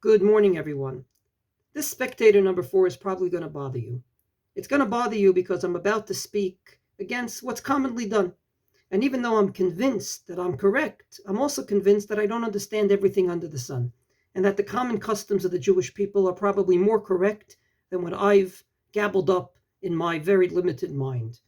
Good morning, everyone. This Spectator number 4 is probably going to bother you. It's going to bother you because I'm about to speak against what's commonly done. And even though I'm convinced that I'm correct, I'm also convinced that I don't understand everything under the sun, and that the common customs of the Jewish people are probably more correct than what I've gabbled up in my very limited mind.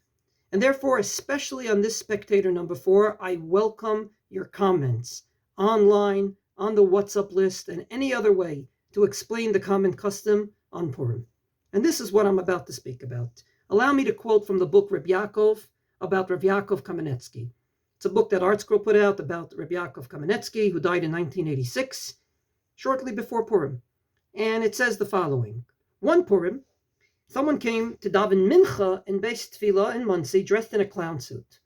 And therefore, especially on this Spectator number 4, I welcome your comments online, on the WhatsApp list, and any other way to explain the common custom on Purim. And this is what I'm about to speak about. Allow me to quote from the book Reb Yaakov about Reb Yaakov Kamenetsky. It's a book that ArtScroll put out about Reb Yaakov Kamenetsky, who died in 1986, shortly before Purim. And it says the following. One Purim, someone came to daven mincha in Beis Tefillah in Monsey dressed in a clown suit.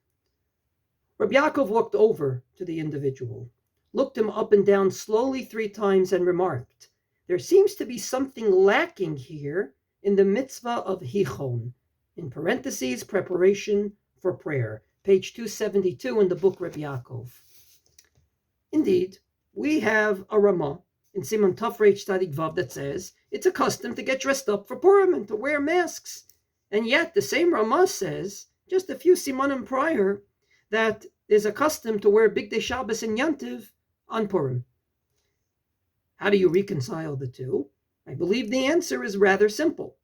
Reb Yaakov looked over to the individual, looked him up and down slowly 3 times and remarked, "There seems to be something lacking here in the mitzvah of hichon," in parentheses, preparation for prayer, page 272 in the book Reb Yaakov. Indeed, we have a Ramah in Simon Tov Reish Tzadik Vav that says it's a custom to get dressed up for Purim and to wear masks. And yet the same Ramah says, just a few simanim prior, that there's a custom to wear Bigdei Shabbos and Yantiv on Purim. How do you reconcile the two? I believe the answer is rather simple.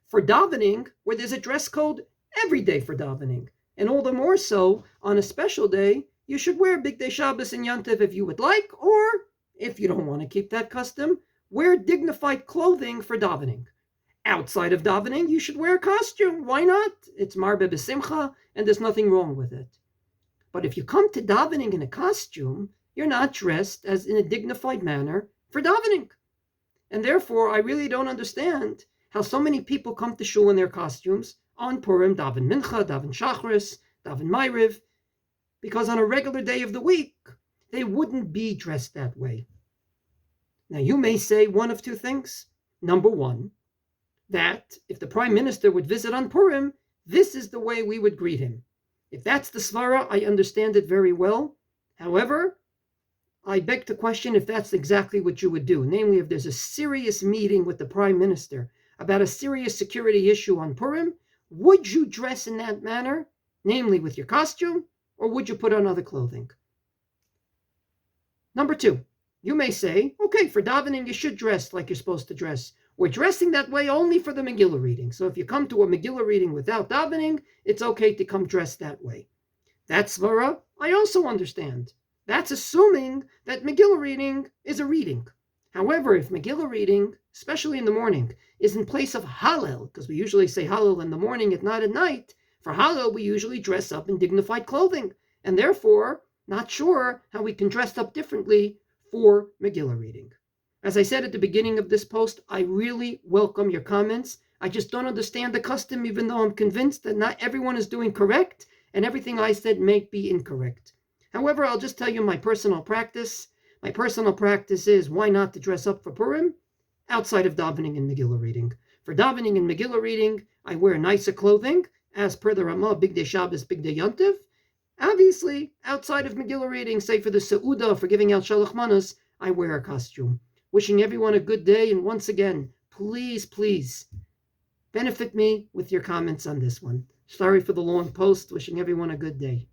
For davening, where there's a dress code every day for davening, and all the more so on a special day, you should wear Bigdei Shabbos and Yantiv if you would like, or if you don't want to keep that custom, wear dignified clothing for davening. Outside of davening, you should wear a costume. Why not? It's marbe b'simcha, and there's nothing wrong with it. But if you come to davening in a costume, you're not dressed as in a dignified manner for davening. And therefore, I really don't understand how so many people come to shul in their costumes on Purim, daven mincha, daven shachris, daven ma'ariv, because on a regular day of the week, they wouldn't be dressed that way. Now, you may say one of two things. Number one, that if the prime minister would visit on Purim, this is the way we would greet him. If that's the svara, I understand it very well. However, I beg to question if that's exactly what you would do. Namely, if there's a serious meeting with the prime minister about a serious security issue on Purim, would you dress in that manner, namely with your costume, or would you put on other clothing? Number two, you may say, okay, for davening, you should dress like you're supposed to dress. We're dressing that way only for the Megillah reading. So if you come to a Megillah reading without davening, it's okay to come dressed that way. That svara, I also understand. That's assuming that Megillah reading is a reading. However, if Megillah reading, especially in the morning, is in place of Hallel, because we usually say Hallel in the morning and not at night, for Hallel we usually dress up in dignified clothing, and therefore not sure how we can dress up differently for Megillah reading. As I said at the beginning of this post, I really welcome your comments. I just don't understand the custom, even though I'm convinced that not everyone is doing correct, and everything I said may be incorrect. However, I'll just tell you my personal practice. My personal practice is why not to dress up for Purim outside of davening and Megillah reading. For davening and Megillah reading, I wear nicer clothing, as per the Ramah, Bigdei Shabbos, Bigdei Yantiv. Obviously, outside of Megillah reading, say for the Seudah, for giving out Shalach Manos, I wear a costume. Wishing everyone a good day, and once again, please, please, benefit me with your comments on this one. Sorry for the long post. Wishing everyone a good day.